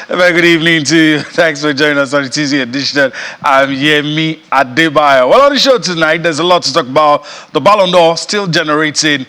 A very good evening to you. Thanks for joining us on the Tuesday edition. I'm Yemi Adebayo. Well, on the show tonight, there's a lot to talk about. The Ballon d'Or still generating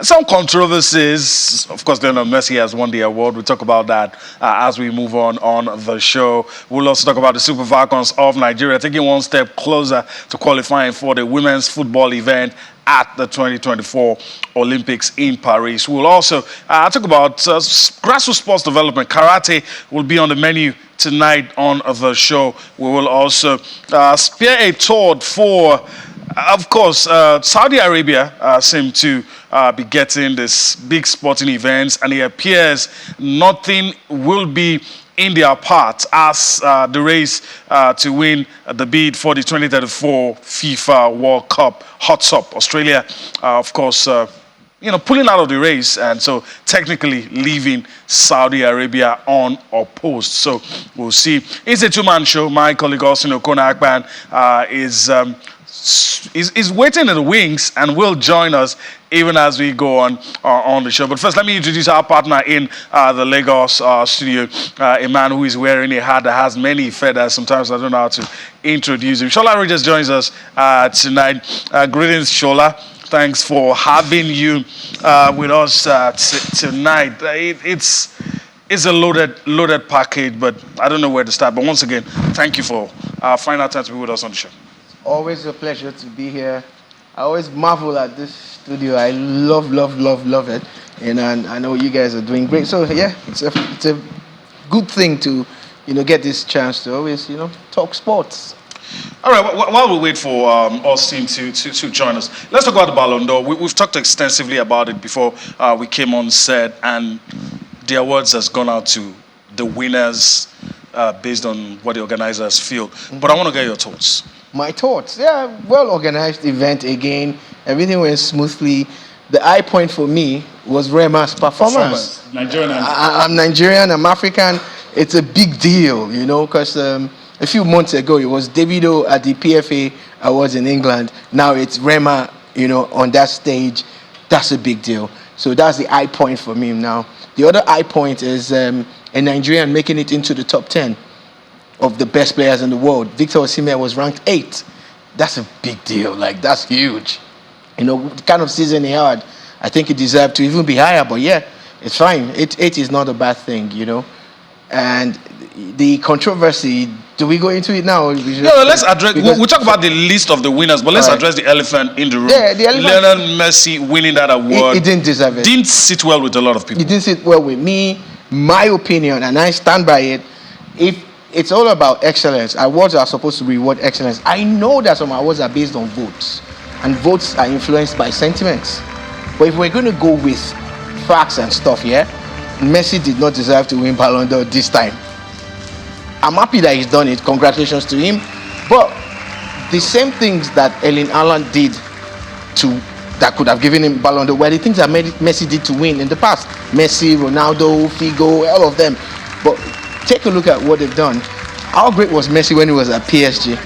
some controversies. Of course, Lionel Messi has won the award. We'll talk about that as we move on the show. We'll also talk about the Super Falcons of Nigeria taking one step closer to qualifying for the women's football event at the 2024 Olympics in Paris. We'll also talk about grassroots sports development. Karate will be on the menu tonight on the show. We will also spare a thought for, of course, Saudi Arabia seem to be getting this big sporting events, and it appears nothing will be in their part as the race to win the bid for the 2034 FIFA World Cup hots up. Australia, of course, pulling out of the race, and so technically leaving Saudi Arabia unopposed. So we'll see. It's a two-man show. My colleague Austin Okona-Akpan is waiting in the wings and will join us even as we go on the show. But first, let me introduce our partner in the Lagos studio, a man who is wearing a hat that has many feathers. Sometimes I don't know how to introduce him. Shola Regis joins us tonight. Greetings, Shola. Thanks for having you with us tonight. It's a loaded package, but I don't know where to start. But once again, thank you for finding out time to be with us on the show. Always a pleasure to be here. I always marvel at this studio. I love it. And I know you guys are doing great. So yeah, it's a good thing to, get this chance to always, talk sports. All right, while we wait for Austin to join us, let's talk about the Ballon d'Or. We've talked extensively about it before we came on set, and the awards has gone out to the winners based on what the organizers feel. But I want to get your thoughts. My thoughts, yeah, well-organized event again. Everything went smoothly. The high point for me was Rema's performance. Nigerian. I'm Nigerian, I'm African. It's a big deal, because a few months ago, it was Davido at the PFA Awards in England. Now it's Rema, on that stage. That's a big deal. So that's the high point for me now. The other high point is a Nigerian making it into the top 10 of the best players in the world. Victor Osimhen was ranked 8th. That's a big deal. That's huge. The kind of season he had, I think he deserved to even be higher. But yeah, it's fine. 8 is not a bad thing, And the controversy, do we go into it now? Let's address. We'll talk about the list of the winners, but let's address the elephant in the room. Yeah, the elephant. Lionel Messi winning that award. He didn't deserve it. Didn't sit well with a lot of people. It didn't sit well with me. My opinion, and I stand by it. If it's all about excellence, awards are supposed to reward excellence. I know that some awards are based on votes, and votes are influenced by sentiments. But if we're going to go with facts and stuff, Messi did not deserve to win Ballon d'Or this time. I'm happy that he's done it. Congratulations to him. But the same things that Erling Haaland did that could have given him Ballon d'Or were the things that Messi did to win in the past. Messi, Ronaldo, Figo, all of them. But take a look at what they've done. How great was Messi when he was at PSG?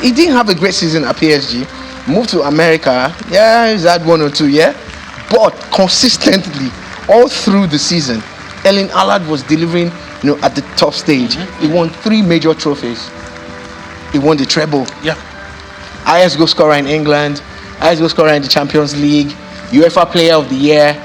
He didn't have a great season at PSG. Moved to America. Yeah, he's had 1 or 2, But consistently, all through the season, Erling Haaland was delivering, at the top stage. He won 3 major trophies. He won the treble. Yeah. Highest goal scorer in England, highest goal scorer in the Champions League, UEFA Player of the Year,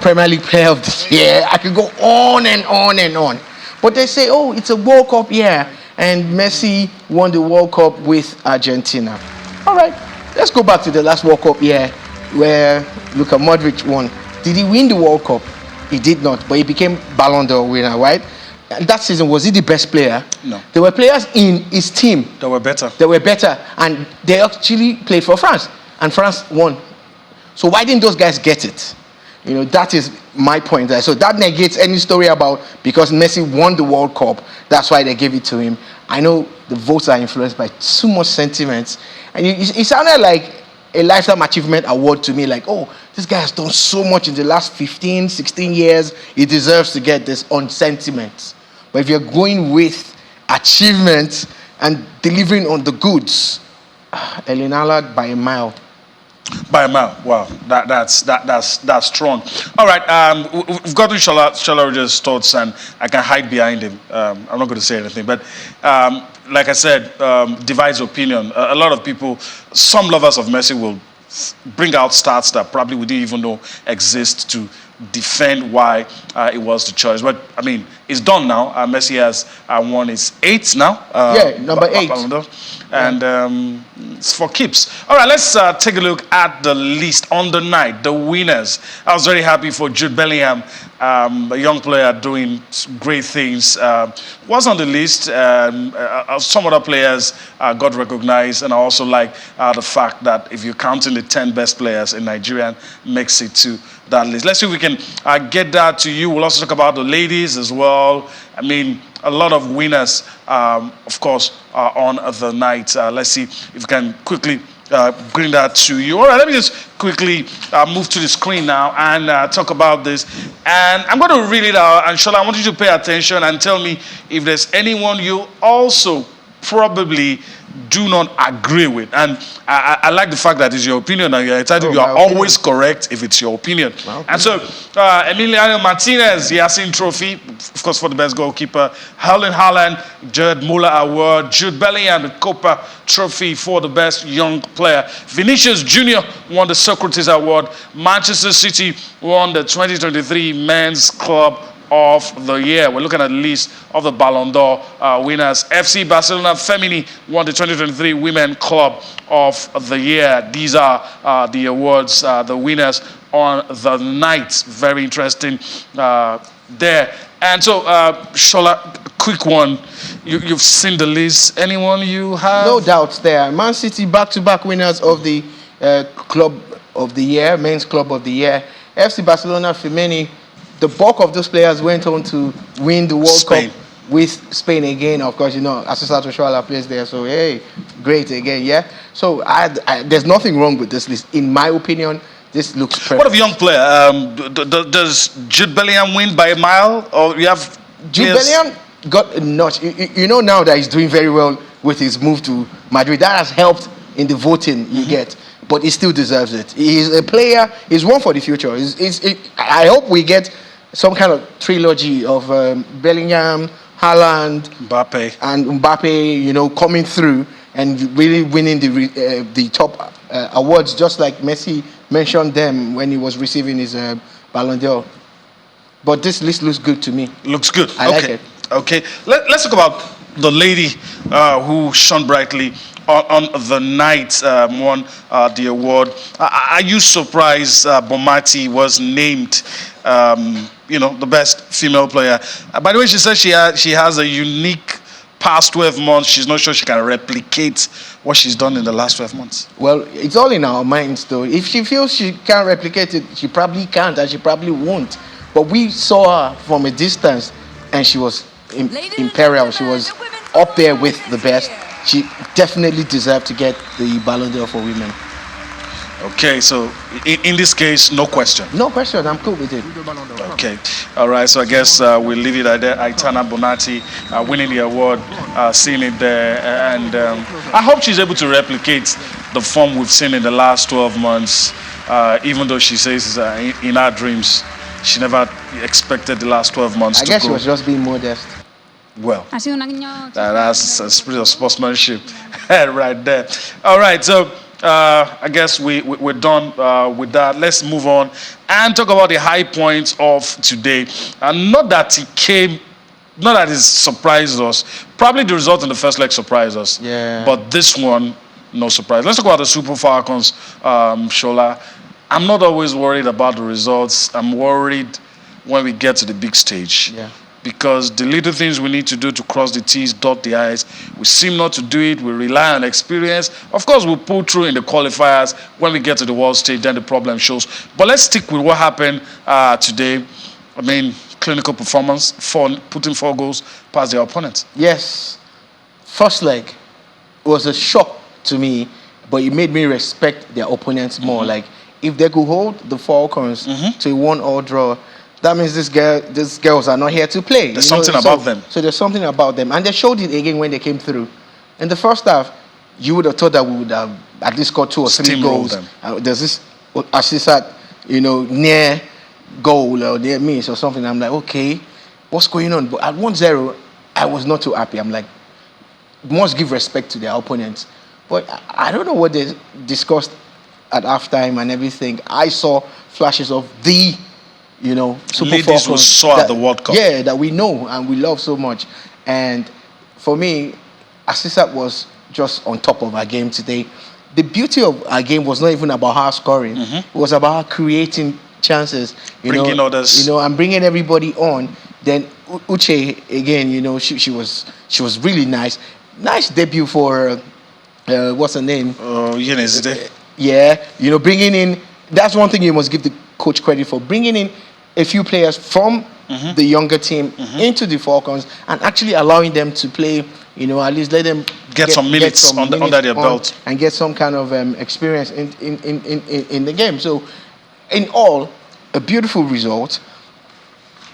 Premier League Player of the Year. I could go on and on and on. But they say, it's a World Cup year, and Messi won the World Cup with Argentina. All right, let's go back to the last World Cup year where Luka Modric won. Did he win the World Cup? He did not, but he became Ballon d'Or winner, right? And that season, was he the best player? No. There were players in his team. They were better. And they actually played for France, and France won. So why didn't those guys get it? That is my point there. So that negates any story about because Messi won the World Cup, that's why they gave it to him. I know the votes are influenced by too much sentiments. And it sounded like a lifetime achievement award to me, this guy has done so much in the last 15, 16 years. He deserves to get this on sentiments. But if you're going with achievements and delivering on the goods, Erling Haaland by a mile. By a mile. Wow, that's strong. All right, we've gotten Sholaro's thoughts, and I can hide behind him. I'm not going to say anything, but like I said, divides opinion. A lot of people, some lovers of Messi will bring out stats that probably we didn't even know exist to defend why it was the choice. But I mean, it's done now. Messi has won his 8th now. Number 8. And it's for keeps. All right, let's take a look at the list on the night, the winners. I was very happy for Jude Bellingham, a young player doing great things. Was on the list. Some other players got recognized, and I also like the fact that if you're counting the 10 best players in Nigeria, makes it to that list. Let's see if we can get that to you. We'll also talk about the ladies as well. I mean, a lot of winners, of course, on the night. Let's see if we can quickly bring that to you. All right, let me just quickly move to the screen now and talk about this. And I'm going to read it out. And Shola, I want you to pay attention and tell me if there's anyone you also probably do not agree with. And I like the fact that it's your opinion and you're entitled. You are always correct if it's your opinion. And so Emiliano Martinez, Yasin Trophy, of course, for the best goalkeeper. Erling Haaland, Jared Muller Award. Jude Bellingham, the Copa Trophy for the best young player. Vinicius Jr. won the Socrates Award. Manchester City won the 2023 Men's Club of the Year. We're looking at the list of the Ballon d'Or winners. FC Barcelona Femini won the 2023 Women Club of the Year. These are the awards, the winners on the night. Very interesting there. And so, Shola, quick one. You've seen the list. Anyone you have? No doubts there. Man City back-to-back winners of the Club of the Year, Men's Club of the Year. FC Barcelona Femini. The bulk of those players went on to win the World Cup with Spain again. Of course, you know, Asisat Oshoala plays there. So, hey, great again, yeah? So, there's nothing wrong with this list. In my opinion, this looks perfect. What of young player? Does Jude Bellingham win by a mile? Or you have Jude Bellingham got a notch. You know now that he's doing very well with his move to Madrid. That has helped in the voting you get. But he still deserves it. He's a player. He's one for the future. I hope we get some kind of trilogy of Bellingham, Haaland, Mbappe, you know, coming through and really winning the top awards, just like Messi mentioned them when he was receiving his Ballon d'Or. But this list looks good to me. Looks good. I like it. Okay. Let's talk about the lady who shone brightly on the night, won the award. Are you surprised Bomati was named the best female player? By the way, she says she has a unique past 12 months. She's not sure she can replicate what she's done in the last 12 months. Well, it's all in our minds, though. If she feels she can't replicate it, she probably can't, and she probably won't. But we saw her from a distance, and she was imperial. She was up there with the best. She definitely deserved to get the Ballon d'Or for women. Okay, so in this case, no question. No question. I'm cool with it. Okay, all right. So I guess we'll leave it at that. Aitana Bonatti winning the award, seeing it there, and I hope she's able to replicate the form we've seen in the last 12 months. Even though she says in her dreams, she never expected the last 12 months. I guess she was just being modest. Well, that's a spirit of sportsmanship right there. All right, so I guess we're done with that. Let's move on and talk about the high points of today. And not that it surprised us. Probably the result in the first leg surprised us. Yeah. But this one, no surprise. Let's talk about the Super Falcons, Shola. I'm not always worried about the results. I'm worried when we get to the big stage. Yeah. Because the little things we need to do to cross the T's, dot the I's, we seem not to do it. We rely on experience. Of course, we'll pull through in the qualifiers. When we get to the world stage, then the problem shows. But let's stick with what happened today. I mean, clinical performance, putting 4 goals past their opponents. Yes. First leg was a shock to me, but it made me respect their opponents more. Like, if they could hold the Falcons to a 1-1 draw, that means these girls are not here to play. There's something about them. So there's something about them. And they showed it again when they came through. In the first half, you would have thought that we would have at least scored 2 or 3 Steamroll goals. them. There's this assist at, near goal or near miss or something. I'm like, okay, what's going on? But at 1-0, I was not too happy. I'm like, must give respect to their opponents. But I don't know what they discussed at halftime and everything. I saw flashes of the, Super Ladies Falcons we saw at the World Cup. Yeah, that we know and we love so much. And for me, Asisat was just on top of our game today. The beauty of our game was not even about her scoring. It was about her creating chances. Bringing others. And bringing everybody on. Then Uche, again, she was really nice. Nice debut for, what's her name? Yenezide. Yeah, bringing in, that's one thing you must give the coach credit for, bringing in a few players from the younger team into the Falcons and actually allowing them to play, at least let them get some minutes under their belt and get some kind of experience in the game. So, in all, a beautiful result.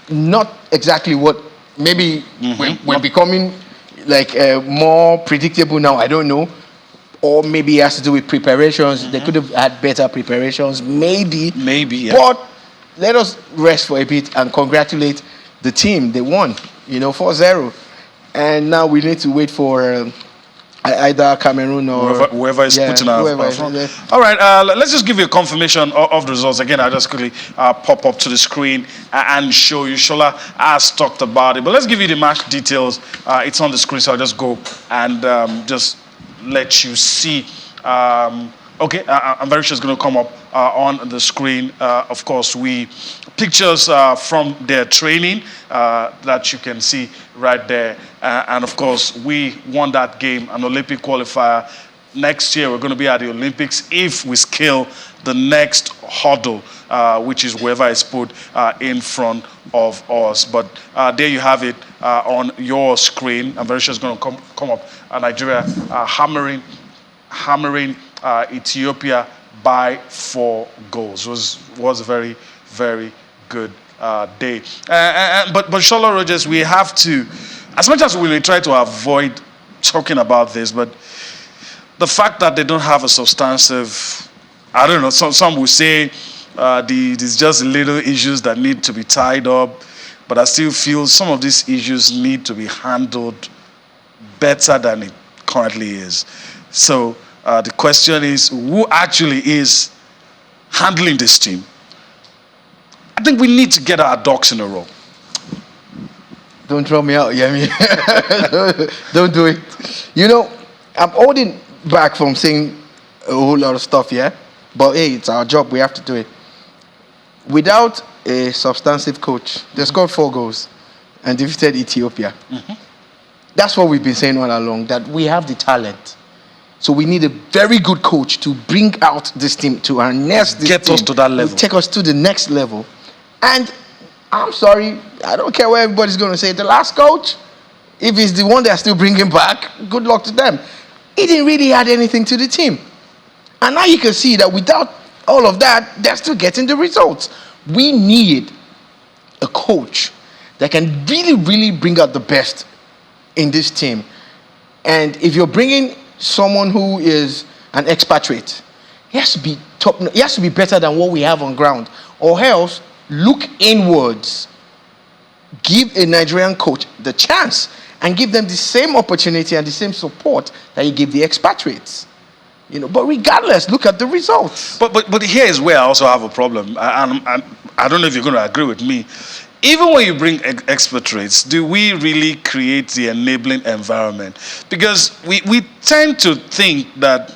Not exactly what maybe we're becoming like more predictable now. I don't know. Or maybe it has to do with preparations. They could have had better preparations. Maybe. Yeah. But let us rest for a bit and congratulate the team. They won, 4-0. And now we need to wait for either Cameroon or whoever is putting our front. All right, let's just give you a confirmation of the results. Again, I just quickly pop up to the screen and show you. Shola has talked about it. But let's give you the match details. It's on the screen, so I'll just go and just let you see. Okay, I'm very sure it's going to come up on the screen. Of course, pictures from their training that you can see right there. And of course, we won that game, an Olympic qualifier. Next year, we're going to be at the Olympics if we scale the next hurdle, which is whoever is put in front of us. But there you have it on your screen. I'm very sure it's going to come up. Nigeria hammering Ethiopia by 4 goals. Was a very, very good day. But Shola Rogers, we have to, as much as we may try to avoid talking about this, but the fact that they don't have a substantive, I don't know, some will say there's just little issues that need to be tied up, but I still feel some of these issues need to be handled better than it currently is. So the question is, who actually is handling this team? I think we need to get our ducks in a row. Don't throw me out, Yemi. Don't do it. I'm holding back from saying a whole lot of stuff, yeah? But hey, it's our job. We have to do it. Without a substantive coach, they scored 4 goals and defeated Ethiopia. That's what we've been saying all along, that we have the talent. So we need a very good coach to bring out this team to our next Get us to that level. Take us to the next level. And I'm sorry, I don't care what everybody's going to say. The last coach, if it's the one they're still bringing back, good luck to them. He didn't really add anything to the team. And now you can see that without all of that, they're still getting the results. We need a coach that can really, really bring out the best in this team. And if you're bringing someone who is an expatriate, he has to be top. He has to be better than what we have on ground, or else look inwards. Give a Nigerian coach the chance and give them the same opportunity and the same support that you give the expatriates. But regardless, look at the results. But here is where I also have a problem. I don't know if you're going to agree with me. Even when you bring expatriates, do we really create the enabling environment? Because we tend to think that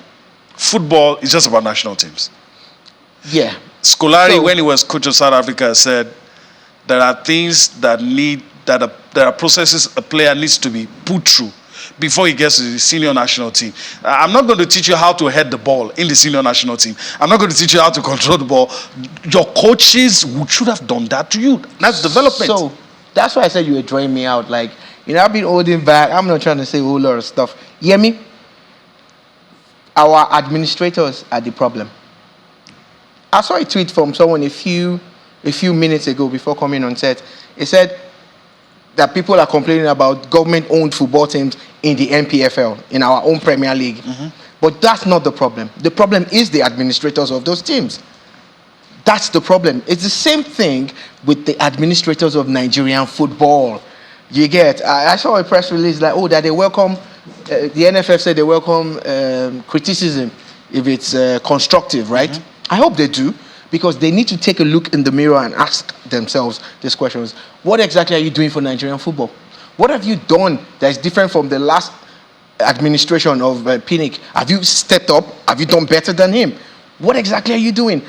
football is just about national teams. Yeah. Scolari, when he was coach of South Africa, said there are things that there are processes a player needs to be put through before he gets to the senior national team. I'm not going to teach you how to head the ball in the senior national team. I'm not going to teach you how to control the ball. Your coaches should have done that to you. That's development. So that's why I said you were drawing me out. Like, I've been holding back. I'm not trying to say a whole lot of stuff. You hear me? Our administrators are the problem. I saw a tweet from someone a few minutes ago before coming on set. It said that people are complaining about government-owned football teams in the NPFL, in our own Premier League. But that's not the problem. The problem is the administrators of those teams. That's the problem. It's the same thing with the administrators of Nigerian football. You get, I saw a press release like, that they welcome, the NFF said they welcome criticism if it's constructive, right? I hope they do, because they need to take a look in the mirror and ask themselves these questions. What exactly are you doing for Nigerian football? What have you done that is different from the last administration of Pinnick? Have you stepped up? Have you done better than him? What exactly are you doing?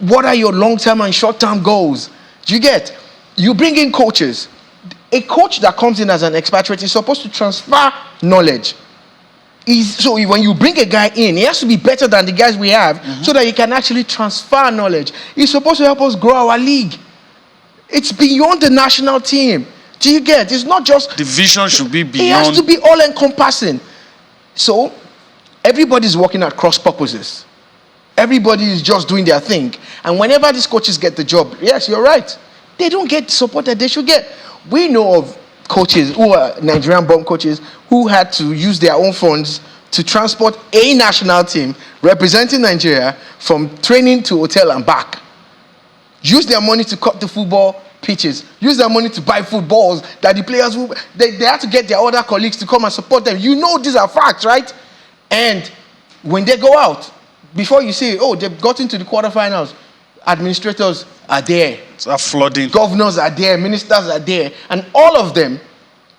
What are your long-term and short-term goals? Do you get? You bring in coaches. A coach that comes in as an expatriate is supposed to transfer knowledge. So when you bring a guy in, he has to be better than the guys we have, so that he can actually transfer knowledge. He's supposed to help us grow our league. It's beyond the national team. Do you get? It's not just... The vision should be beyond... It has to be all-encompassing. So everybody's working at cross purposes. Everybody is just doing their thing. And whenever these coaches get the job, yes, you're right, they don't get the support that they should get. We know of coaches who are Nigerian-born coaches who had to use their own funds to transport a national team representing Nigeria from training to hotel and back. Use their money to cut the football pitches. Use their money to buy footballs that the players they have to get their other colleagues to come and support them. You know these are facts, right? And when they go out, before you say, they've gotten to the quarterfinals, administrators are there. It's a flooding. Governors are there, ministers are there, and all of them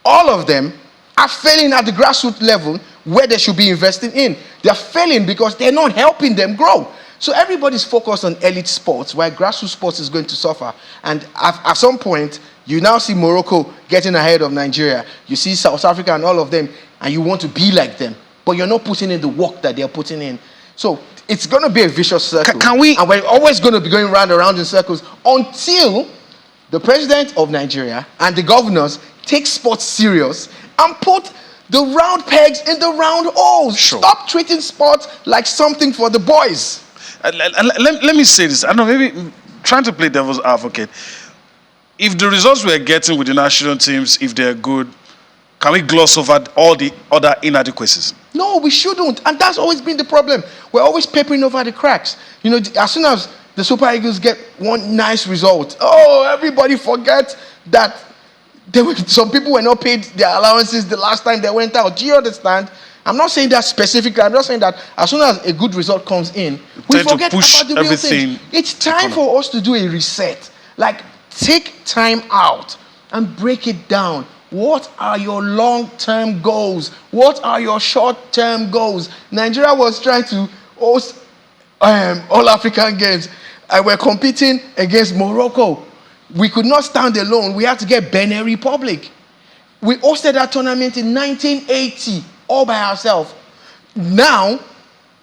are failing at the grassroots level where they should be investing in. They're failing because they're not helping them grow. So everybody's focused on elite sports, while grassroots sports is going to suffer. And at some point, you now see Morocco getting ahead of Nigeria. You see South Africa and all of them, and you want to be like them. But you're not putting in the work that they're putting in. So it's going to be a vicious circle. Can we... And we're always going to be going round and round in circles until the president of Nigeria and the governors take sports serious and put the round pegs in the round holes. Sure. Stop treating sports like something for the boys. Let me say this. I know, maybe trying to play devil's advocate. If the results we're getting with the national teams, if they're good, can we gloss over all the other inadequacies? No, we shouldn't. And that's always been the problem. We're always papering over the cracks. You know, as soon as the Super Eagles get one nice result, everybody forgets that some people were not paid their allowances the last time they went out. Do you understand? I'm not saying that specifically. I'm just saying that as soon as a good result comes in, we forget about the real thing. It's time for us to do a reset. Like, take time out and break it down. What are your long-term goals? What are your short-term goals? Nigeria was trying to host all African games, and we're competing against Morocco. We could not stand alone. We had to get Benin Republic. We hosted that tournament in 1980, all by ourselves. Now,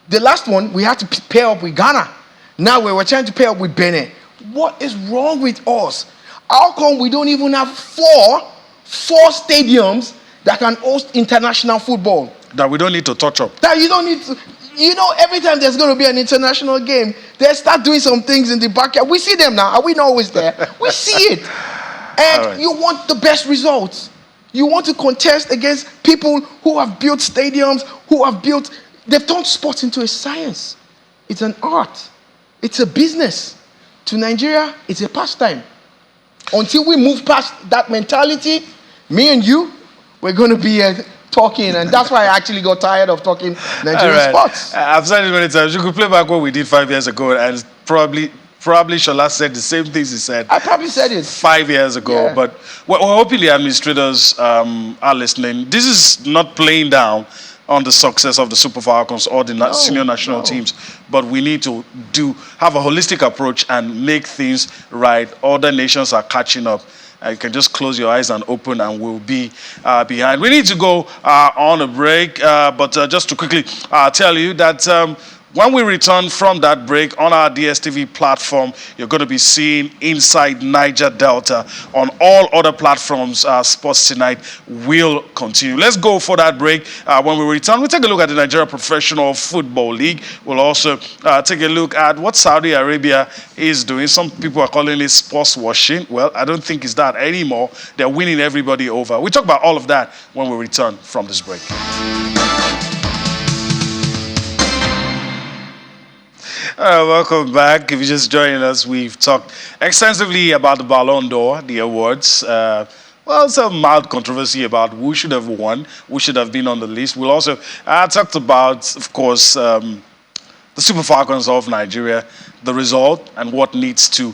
the last one, we had to pair up with Ghana. Now we were trying to pair up with Benin. What is wrong with us? How come we don't even have four stadiums that can host international football? That we don't need to touch up. That you don't need to. You know, every time there's going to be an international game, they start doing some things in the backyard. We see them now. Are we not always there? We see it. And you want the best results. You want to contest against people who have built stadiums, they've turned sports into a science. It's an art. It's a business. To Nigeria, it's a pastime. Until we move past that mentality, me and you, we're going to be talking, and that's why I actually got tired of talking Nigerian sports. I've said it many times. You could play back what we did 5 years ago, and probably Shola said the same things he said. I probably said it 5 years ago, yeah. But we're hoping the administrators are listening. This is not playing down on the success of the Super Falcons or the senior national teams, but we need to have a holistic approach and make things right. Other nations are catching up. You can just close your eyes and open, and we'll be behind. We need to go on a break, but just to quickly tell you that When we return from that break on our DSTV platform, you're going to be seeing Inside Niger Delta. On all other platforms, Sports Tonight will continue. Let's go for that break. When we return, we'll take a look at the Nigeria Professional Football League. We'll also take a look at what Saudi Arabia is doing. Some people are calling it sports washing. Well, I don't think it's that anymore. They're winning everybody over. We'll talk about all of that when we return from this break. Welcome back. If you're just joining us, we've talked extensively about the Ballon d'Or, the awards. Some mild controversy about who should have won, who should have been on the list. We'll also talked about, of course, the Super Falcons of Nigeria, the result, and what needs to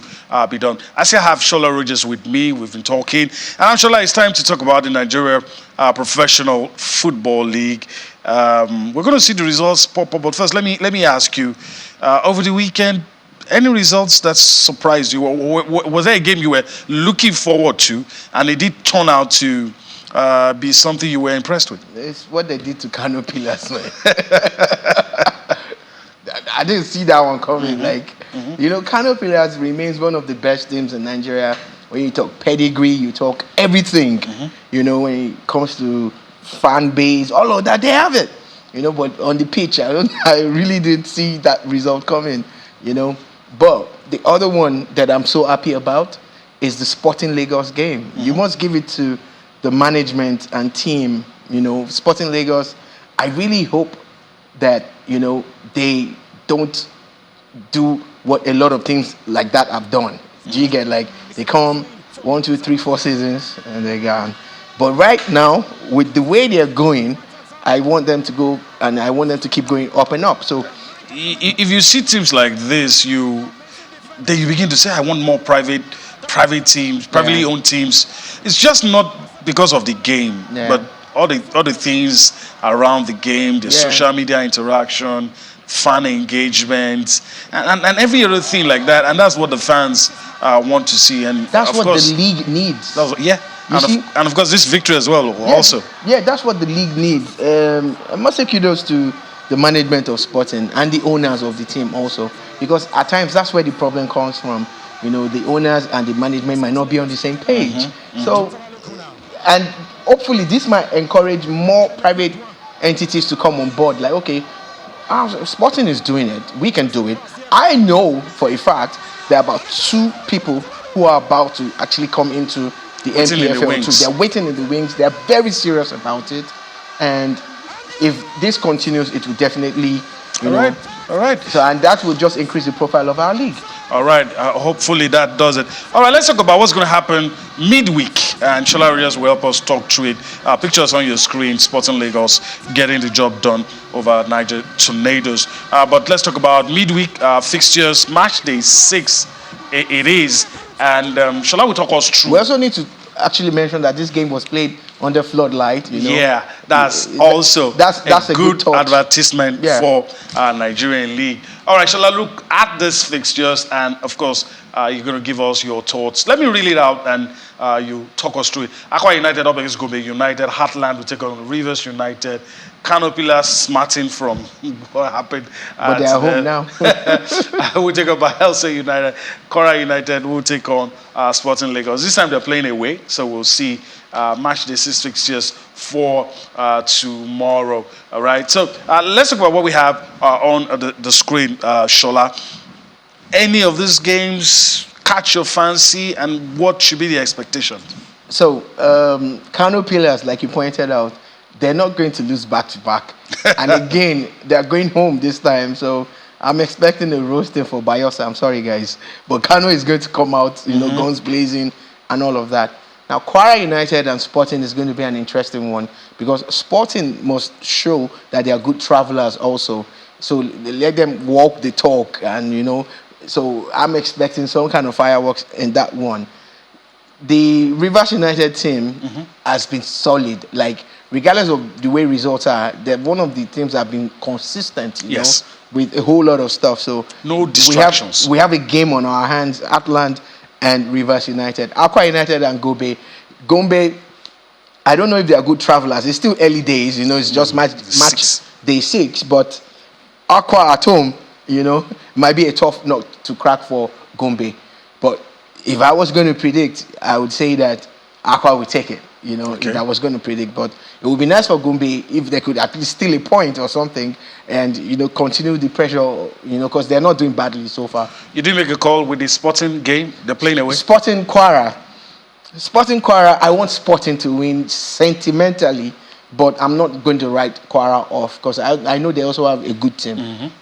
be done. I still have Shola Rogers with me. We've been talking. And Shola, it's time to talk about the Nigeria Professional Football League. We're going to see the results pop up, but first, let me ask you, over the weekend, any results that surprised you? Was there a game you were looking forward to, and it did turn out to be something you were impressed with? It's what they did to Kano Pillars, man. I didn't see that one coming. Kano Pillars remains one of the best teams in Nigeria. When you talk pedigree, you talk everything. When it comes to fan base, all of that, they have it. But on the pitch, I really didn't see that result coming. But the other one that I'm so happy about is the Sporting Lagos game. You must give it to the management and team. Sporting Lagos, I really hope that they don't do what a lot of teams like that have done. Do you get, they come 1, 2, 3, 4 seasons and they're gone. But right now, with the way they're going, I want them to go, and I want them to keep going up and up. So, if you see teams like this, you begin to say, I want more private teams, privately owned teams. It's just not because of the game, but all the things around the game, the social media interaction, fan engagement, and every other thing like that. And that's what the fans want to see. And that's of what course, the league needs. And of course, this victory as well also. Yeah, that's what the league needs. I must say kudos to the management of Sporting and the owners of the team also. Because at times, that's where the problem comes from. The owners and the management might not be on the same page. So, and hopefully this might encourage more private entities to come on board. Like, okay, Sporting is doing it. We can do it. I know for a fact there are about 2 people who are about to actually come into the NPFL too. They're waiting in the wings. They're very serious about it. And if this continues, it will definitely, All right. So, and that will just increase the profile of our league. All right. Hopefully that does it. All right. Let's talk about what's going to happen midweek. And Shola Rogers will help us talk through it. Pictures on your screen. Sporting Lagos getting the job done over Niger Tornadoes. But let's talk about midweek fixtures. Match day 6. It is. And Shola will talk us through. We also need to actually mention that this game was played under floodlight. Yeah, that's also that's a good advertisement for Nigerian League. All right, shall I look at these fixtures, and of course, you're going to give us your thoughts. Let me read it out, and you talk us through it. Akwa United up against Gombe United. Heartland will take on Rivers United. Kano Pillars smarting from what happened. But they are home now. We'll take on Bayelsa United. Kora United will take on Sporting Lagos. This time they're playing away, so we'll see match day 6 fixtures for tomorrow. All right, so let's talk about what we have on the screen, Shola. Any of these games catch your fancy, and what should be the expectation? So, Kano Pillars, like you pointed out, they're not going to lose back-to-back. And again, they're going home this time. So I'm expecting a roasting for Bayelsa. I'm sorry, guys. But Kano is going to come out, guns blazing and all of that. Now, Kwara United and Sporting is going to be an interesting one because Sporting must show that they are good travelers also. So let them walk the talk and, so I'm expecting some kind of fireworks in that one. The Rivers United team has been solid. Like, regardless of the way results are, they're one of the teams that have been consistent, with a whole lot of stuff. So no distractions. We have a game on our hands, Atlant and Rivers United. Akwa United and Gombe, I don't know if they are good travelers. It's still early days, it's just match day 6. But Aqua at home, might be a tough nut to crack for Gombe. But if I was going to predict, I would say that Aqua would take it. Okay. If I was going to predict, but it would be nice for Gombe if they could at least steal a point or something, and continue the pressure. Because they're not doing badly so far. You didn't make a call with the Sporting game. They're playing away. Sporting Kwara. I want Sporting to win sentimentally, but I'm not going to write Kwara off because I know they also have a good team.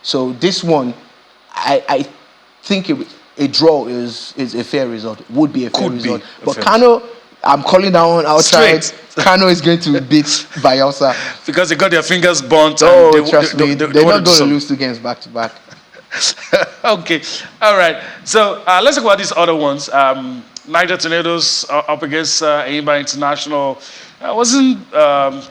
So this one, I think a draw is a fair result. Would be a fair result. But Kano, I'm calling that one outside. Kano is going to beat Bayelsa because they got their fingers burnt. Trust me, they're not going to lose 2 games back to back. Okay, all right. So let's talk about these other ones. Niger Tornadoes up against Enyimba International. Wasn't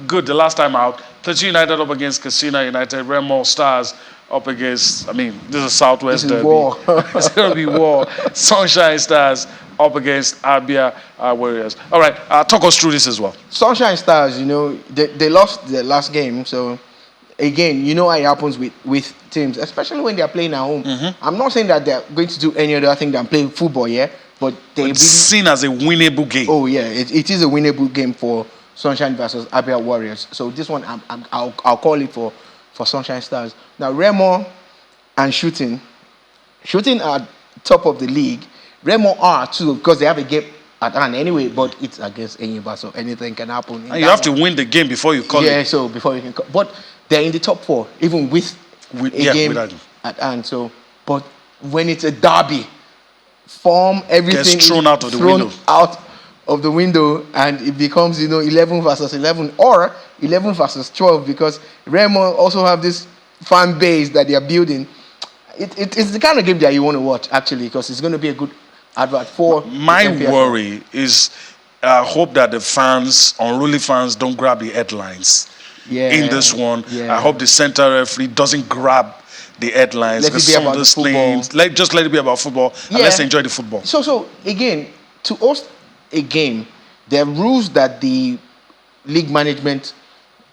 good the last time out. Plateau United up against Casino United. Remo Stars up against, this is Southwest Derby. War. It's going to be war. Sunshine Stars up against Abia Warriors. All right, talk us through this as well. Sunshine Stars, they lost the last game. So, again, how it happens with teams, especially when they're playing at home. I'm not saying that they're going to do any other thing than play football, but it's seen as a winnable game. Oh, yeah, it is a winnable game for Sunshine versus Abia Warriors. So this one, I'll call it for Sunshine Stars. Now, Remo and Shooting are top of the league. Remo are too because they have a game at hand anyway, but it's against Enyimba, so anything can happen. And you have to win the game before you call it. Yeah, so before you can call. But they're in the top 4, even with a game at hand. So, but when it's a derby, form, everything gets thrown out of the window, and it becomes 11 versus 11 or 11 versus 12 because Remo also have this fan base that they are building. It's the kind of game that you want to watch actually because it's going to be a good advert for my worry is hope that the unruly fans don't grab the headlines in this one. I hope the center referee doesn't grab the headlines. Let it be about the football. Just let it be about football and let's enjoy the football. So again, to host a game, there are rules that the league management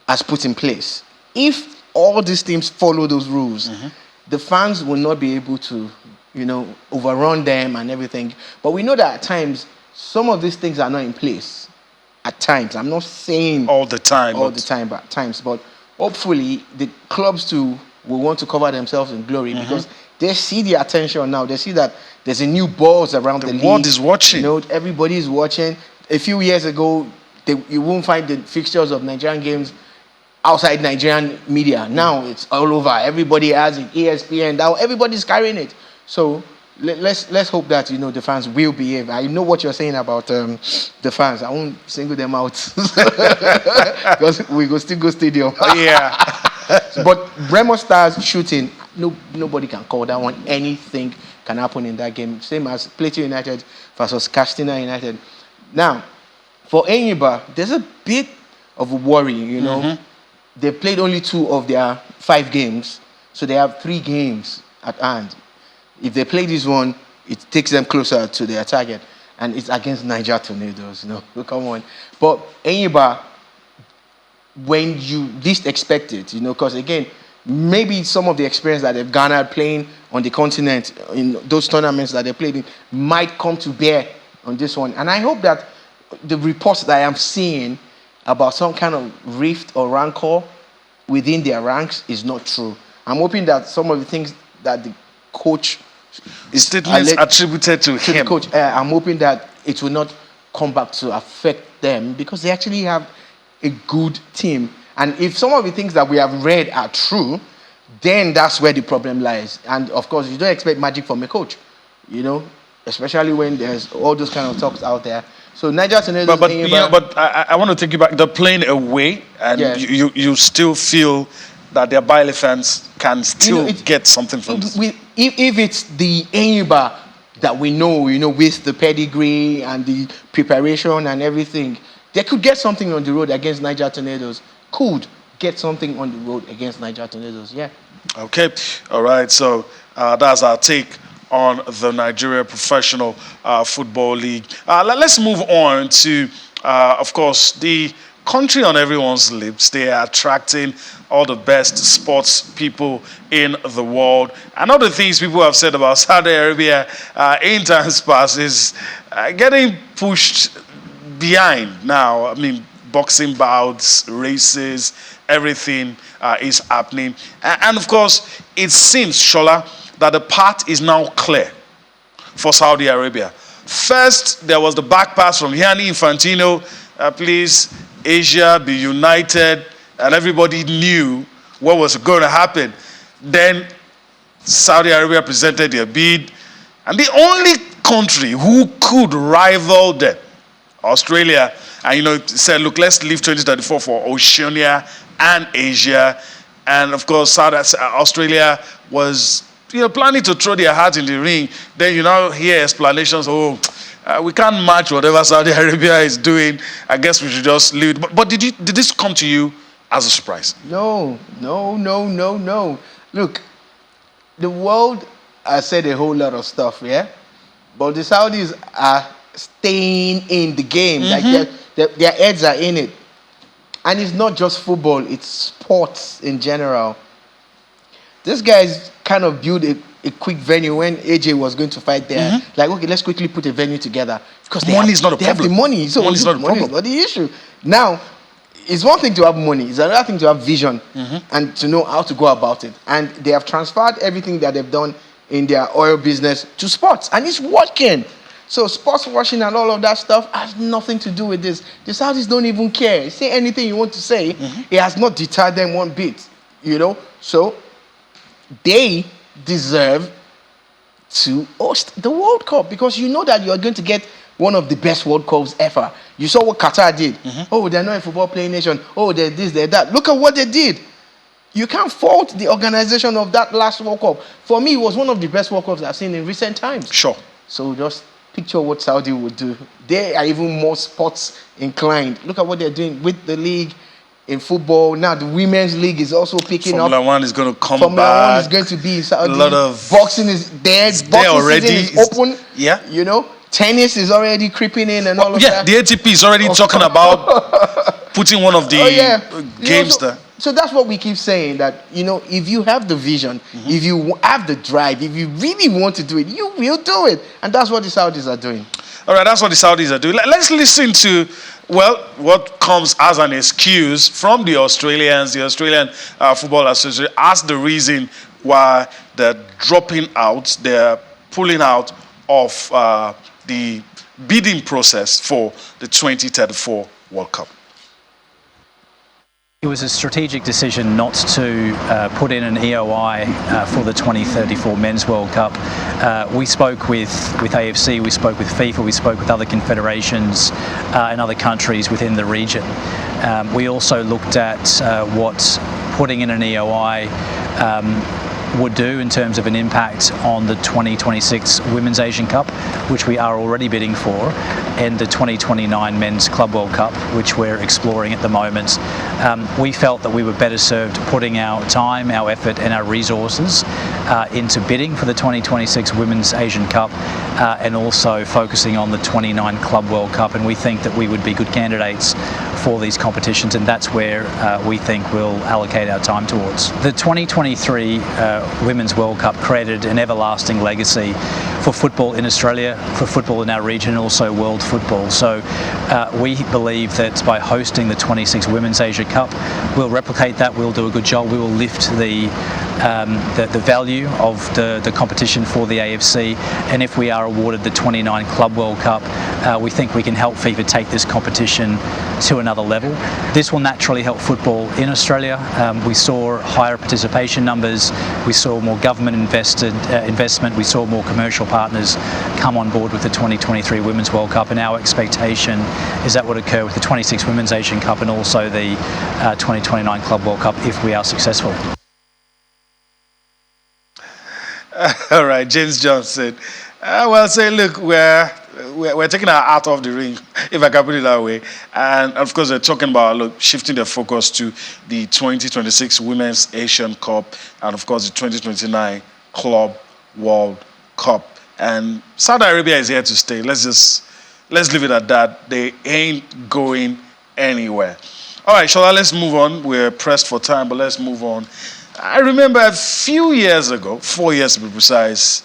has put in place. If all these teams follow those rules, the fans will not be able to, overrun them and everything. But we know that at times, some of these things are not in place. At times, I'm not saying all the time, but at times. But hopefully, the clubs too will want to cover themselves in glory because they see the attention now. They see that there's a new buzz around the league. The world is watching. Everybody is watching. A few years ago, you won't find the fixtures of Nigerian games outside Nigerian media. Now it's all over. Everybody has it. ESPN. Now everybody's carrying it. So let's hope that the fans will behave. I know what you're saying about the fans. I won't single them out because we go still go stadium. Yeah. But Remo Stars Shooting, nobody can call that one. Anything can happen in that game. Same as Plateau United versus Castina United. Now, for Enyimba, there's a bit of a worry, They played only 2 of their 5 games, so they have 3 games at hand. If they play this one, it takes them closer to their target, and it's against Niger Tornadoes. Come on. But Enyimba, when you least expect it, because again, maybe some of the experience that they've garnered playing on the continent in those tournaments that they played in might come to bear on this one. And I hope that the reports that I am seeing about some kind of rift or rancor within their ranks is not true. I'm hoping that some of the things that the coach statements attributed to him. The coach, I'm hoping that it will not come back to affect them because they actually have a good team. And if some of the things that we have read are true, then that's where the problem lies. And of course, you don't expect magic from a coach, especially when there's all those kind of talks out there. So Niger Tornadoes. But I want to take you back. They're playing away, and you still feel that their Baile fans can still get something from this. If it's the Enyimba that we know, with the pedigree and the preparation and everything, they could get something on the road against Niger Tornadoes. Could get something on the road against Niger Tornadoes. Yeah. Okay. All right. So that's our take on the Nigeria Professional Football League. Let's move on to, of course, the country on everyone's lips. They are attracting all the best sports people in the world. And all the things people have said about Saudi Arabia in times past is getting pushed behind now. I mean, boxing bouts, races, everything is happening. And of course, it seems, Shola, that the path is now clear for Saudi Arabia. First, there was the back pass from Gianni Infantino, please, Asia, be united, and everybody knew what was going to happen. Then Saudi Arabia presented their bid, and the only country who could rival them, Australia, and said, look, let's leave 2034 for Oceania and Asia. And of course, Australia was planning to throw their hat in the ring. Then you now hear explanations, we can't match whatever Saudi Arabia is doing. I guess we should just leave it. But did this come to you as a surprise? No. Look, the world has said a whole lot of stuff, yeah? But the Saudis are staying in the game. Like their heads are in it. And it's not just football, it's sports in general. This guy's kind of built a quick venue when AJ was going to fight there. Like, okay, let's quickly put a venue together. Because money is not a problem. They have the money. So money is not a problem. But the issue now, it's one thing to have money. It's another thing to have vision and to know how to go about it. And they have transferred everything that they've done in their oil business to sports. And it's working. So sports washing and all of that stuff has nothing to do with this. The Saudis don't even care. Say anything you want to say. It has not deterred them one bit. So they deserve to host the World Cup because you know that you are going to get one of the best World Cups ever. You saw what Qatar did. Oh, they're not a football playing nation. Oh, they're this, they're that. Look at what they did. You can't fault the organization of that last World Cup. For me, it was one of the best World Cups I've seen in recent times. Sure. So just picture what Saudi would do. They are even more sports inclined. Look at what they're doing with the league in football. Now the women's league is also picking up. Formula 1 is going to come Formula back. 1 is going to be in Saudi. A lot of boxing is there. Boxing already. Season is open. Yeah. Tennis is already creeping in and all of that. The ATP is already talking about putting one of the games there. So that's what we keep saying, that, if you have the vision, if you have the drive, if you really want to do it, you will do it. And that's what the Saudis are doing. All right, that's what the Saudis are doing. Let's listen to, what comes as an excuse from the Australians, the Australian Football Association, as the reason why they're dropping out, they're pulling out of the bidding process for the 2034 World Cup. It was a strategic decision not to put in an EOI for the 2034 Men's World Cup. We spoke with AFC, we spoke with FIFA, we spoke with other confederations and other countries within the region. We also looked at what putting in an EOI would do in terms of an impact on the 2026 Women's Asian Cup, which we are already bidding for, and the 2029 Men's Club World Cup, which we're exploring at the moment. We felt that we were better served putting our time, our effort and our resources into bidding for the 2026 Women's Asian Cup and also focusing on the 29 Club World Cup, and we think that we would be good candidates for these competitions, and that's where we think we'll allocate our time towards. The 2023 Women's World Cup created an everlasting legacy for football in Australia, for football in our region, and also world football. So we believe that by hosting the 26 Women's Asia Cup, we'll replicate that, we'll do a good job, we will lift the value of the competition for the AFC, and if we are awarded the 29 Club World Cup, we think we can help FIFA take this competition to another level. This will naturally help football in Australia. We saw higher participation numbers, we saw more government investment, we saw more commercial partners come on board with the 2023 Women's World Cup, and our expectation is that would occur with the 26 Women's Asian Cup and also the 2029 Club World Cup if we are successful. All right, James Johnson. Say, look, we're taking our heart off the ring, if I can put it that way. And of course, they're talking about shifting their focus to the 2026 Women's Asian Cup and of course the 2029 Club World Cup. And Saudi Arabia is here to stay. Let's leave it at that. They ain't going anywhere. All right, Shola, let's move on. We're pressed for time, but let's move on. I remember a few years ago, 4 years to be precise,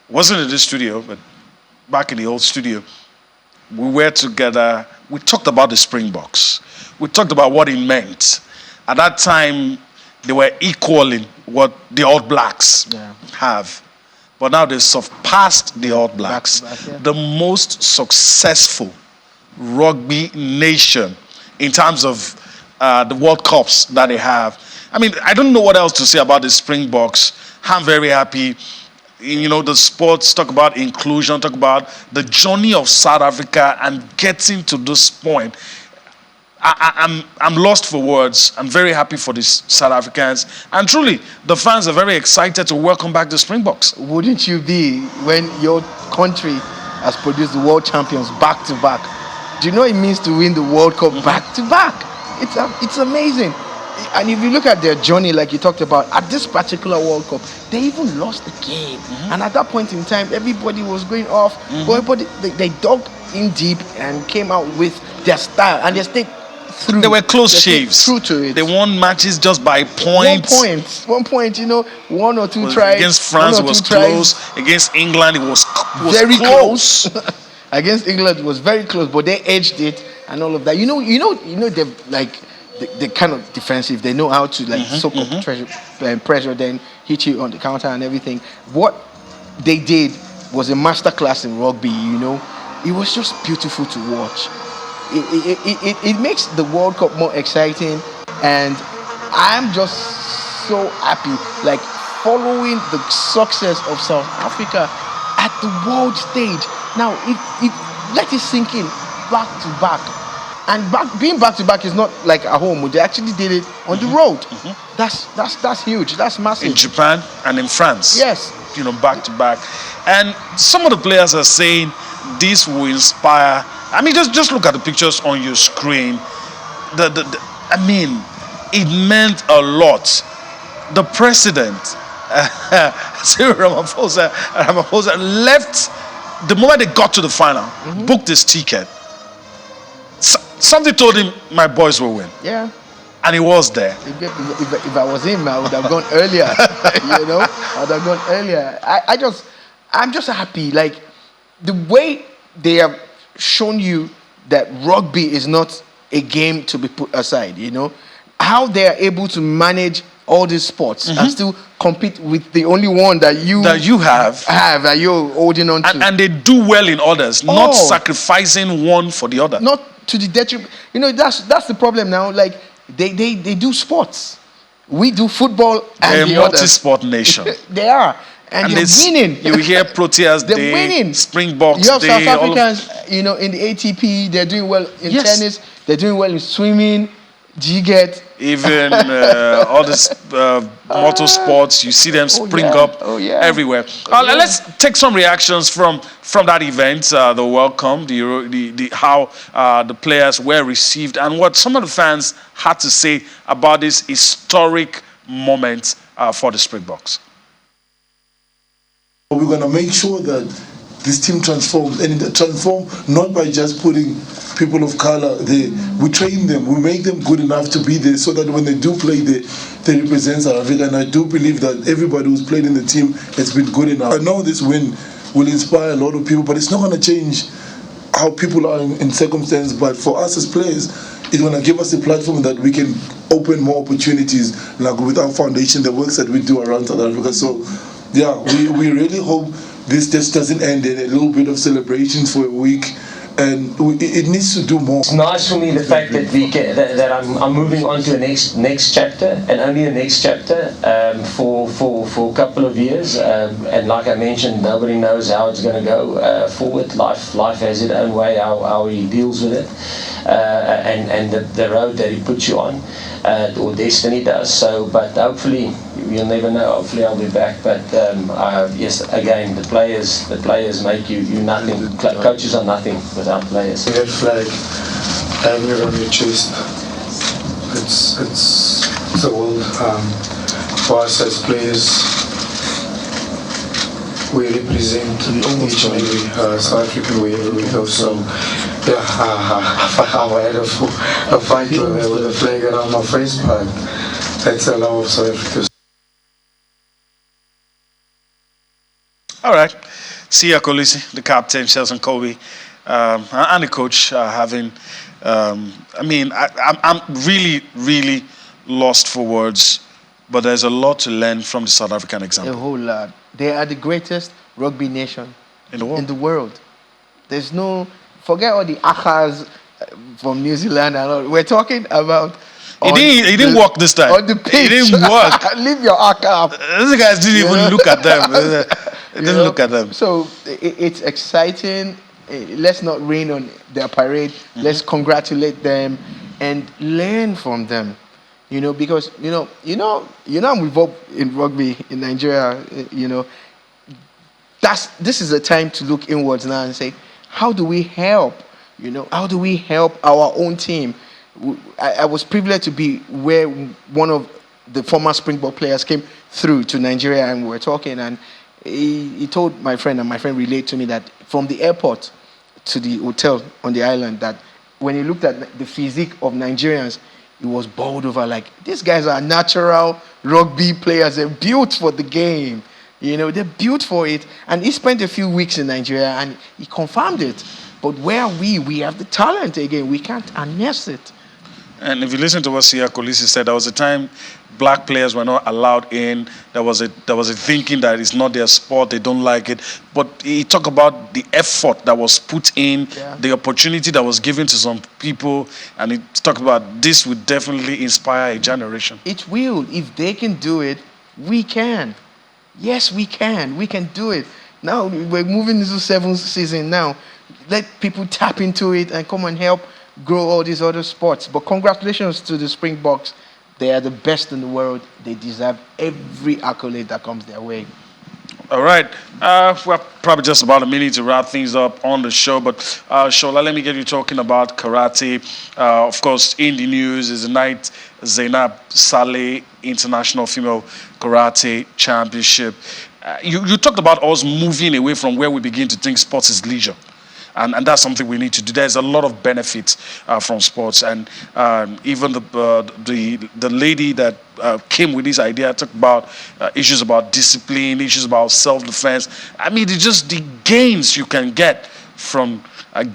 wasn't in this studio, but back in the old studio, we were together. We talked about the Springboks. We talked about what it meant. At that time, they were equaling what the All Blacks have. But now they've surpassed the All Blacks. The most successful rugby nation in terms of the World Cups that they have. I mean, I don't know what else to say about the Springboks. I'm very happy. You know, the sports, talk about inclusion, talk about the journey of South Africa and getting to this point. I'm lost for words. I'm very happy for these South Africans. And truly, the fans are very excited to welcome back the Springboks. Wouldn't you be when your country has produced the world champions back to back? Do you know what it means to win the World Cup back to back? It's amazing. And if you look at their journey, like you talked about, at this particular World Cup, they even lost the game. And at that point in time, everybody was going off. But they dug in deep and came out with their style. And they stayed through. They were close shaves. True to it. They won matches just by points. 1 point, you know, one or two tries. Against France, it was close. Against England, it was very close. Against England, it was very close, but they edged it and all of that. You know, they've like they're kind of defensive. They know how to like soak up pressure, then hit you on the counter and everything. What they did was a masterclass in rugby. You know, it was just beautiful to watch. It makes the World Cup more exciting, and I'm just so happy, like following the success of South Africa at the world stage. Now, let it sink in, back to back. And being back to back is not like at home. They actually did it on the road. That's huge. That's massive. In Japan and in France. Yes. You know, back to back. And some of the players are saying this will inspire. I mean, just look at the pictures on your screen. I mean, it meant a lot. The president, Cyril Ramaphosa left the moment they got to the final, booked his ticket. Something told him, my boys will win. Yeah. And he was there. If I was him, I would have gone earlier. You know, I would have gone earlier. I'm just happy. Like, the way they have shown you that rugby is not a game to be put aside, you know, how they are able to manage all these sports and still compete with the only one that you have that you're holding on to. And they do well in others, not sacrificing one for the other. Not to the detriment. You know, that's the problem now. Like, they do sports. We do football and they're the a multi-sport nation. They are. And they're winning. You hear Proteas they're Day, winning. Springboks you have Day. South Africans, you know, in the ATP, they're doing well in tennis. They're doing well in swimming. Do you get? Even all this motorsports, you see them spring up everywhere. Let's take some reactions from that event, the welcome, the how the players were received, and what some of the fans had to say about this historic moment for the Springboks. We're going to make sure that this team transforms, and it transforms not by just putting people of color there. We train them, we make them good enough to be there so that when they do play there, they represent South Africa. And I do believe that everybody who's played in the team has been good enough. I know this win will inspire a lot of people, but it's not going to change how people are in circumstance. But for us as players, it's going to give us a platform that we can open more opportunities, like with our foundation, the works that we do around South Africa. So, yeah, we really hope this just doesn't end in a little bit of celebrations for a week, and it needs to do more. It's nice for me the fact that that I'm moving on to a next chapter, and only a next chapter for a couple of years. And like I mentioned, nobody knows how it's going to go forward. Life has its own way how he deals with it, and the road that he puts you on, or destiny does. So, but hopefully. You'll never know. Hopefully, I'll be back. But yes, again, the players make you nothing. Coaches are nothing without players. Red flag, hanging on your chest. It's a world. For us as players, we represent each and every South African wherever we go. So Yeah, I had a fight with a flag around my face, but that's a law of South Africa. All right. Siya Kolisi, the captain, Shelton Kobe, and the coach having. I'm really, really lost for words, but there's a lot to learn from the South African A example. whole lot. They are the greatest rugby nation In the world. in the world. There's no, forget all the Akas from New Zealand and all. We're talking about. It didn't work this time. On the pitch. It didn't work. Leave your Aka up. These guys didn't even look at them. It didn't look at them. So it's exciting. Let's not rain on their parade. Let's congratulate them and learn from them. Because I'm involved in rugby in Nigeria. This is a time to look inwards now and say, how do we help? How do we help our own team? I was privileged to be where one of the former Springbok players came through to Nigeria, and we were talking, and he told my friend, and my friend relayed to me that from the airport to the hotel on the island, that when he looked at the physique of Nigerians, he was bowled over like, these guys are natural rugby players. They're built for the game. They're built for it. And he spent a few weeks in Nigeria, and he confirmed it. But where are we? We have the talent again. We can't harness it. And if you listen to what Siya Kolisi said, there was a time black players were not allowed in. There was a thinking that it's not their sport, they don't like it. But he talked about the effort that was put in, the opportunity that was given to some people, and he talked about this would definitely inspire a generation. It will. If they can do it, we can. Yes, we can. We can do it. Now we're moving into 7th season now. Let people tap into it and come and help grow all these other sports. But congratulations to the Springboks. They are the best in the world. They deserve every accolade that comes their way. All right. We're probably just about a minute to wrap things up on the show. But, Shola, let me get you talking about karate. Of course, in the news is the night Zainab Saleh International Female Karate Championship. You talked about us moving away from where we begin to think sports is leisure. And that's something we need to do. There's a lot of benefits from sports, and even the lady that came with this idea talked about issues about discipline, issues about self-defense. I mean, it's just the gains you can get from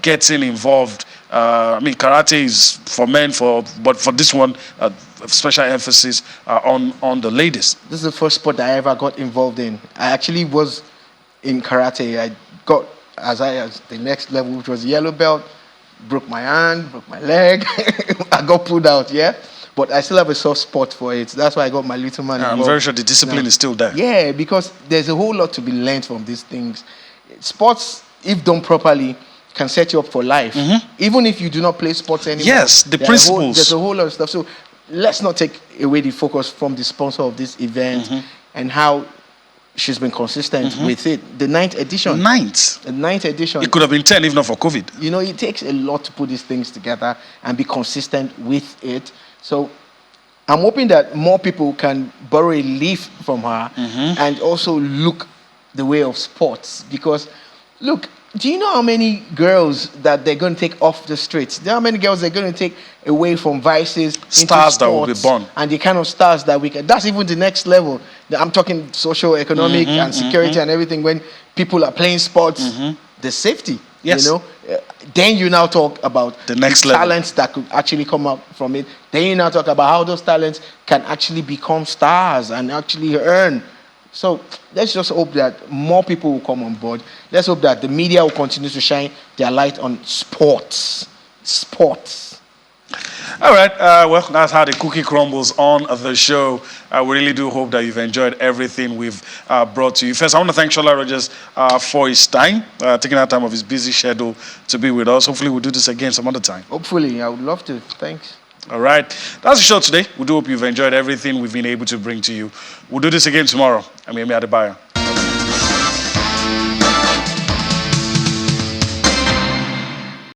getting involved. Karate is for men, but for this one, special emphasis on the ladies. This is the first sport that I ever got involved in. I actually was in karate. I got as the next level, which was yellow belt, broke my hand, broke my leg. I got pulled out, but I still have a soft spot for it. That's why I got my little man involved. I'm very sure the discipline is still there. Yeah, because there's a whole lot to be learned from these things. Sports, if done properly, can set you up for life. Even if you do not play sports anymore. Yes, the principles. There's a whole lot of stuff. So let's not take away the focus from the sponsor of this event and how she's been consistent with it. The 9th edition. The 9th edition. It could have been 10 if not for COVID. It takes a lot to put these things together and be consistent with it. So I'm hoping that more people can borrow a leaf from her and also look the way of sports. Because, look, do you know how many girls that they're going to take off the streets? Do you know how many girls they're going to take away from vices? Stars that will be born. And the kind of stars that we can. That's even the next level. I'm talking social, economic, and security and everything. When people are playing sports, the safety, then you now talk about the next talents that could actually come up from it. Then you now talk about how those talents can actually become stars and actually earn. So let's just hope that more people will come on board. Let's hope that the media will continue to shine their light on sports. All right. Well, that's how the cookie crumbles on the show. We really do hope that you've enjoyed everything we've brought to you. First, I want to thank Shola Rogers for his time, taking out time of his busy schedule to be with us. Hopefully, we'll do this again some other time. Hopefully. I would love to. Thanks. All right. That's the show today. We do hope you've enjoyed everything we've been able to bring to you. We'll do this again tomorrow. I'm Yemi Adebayo.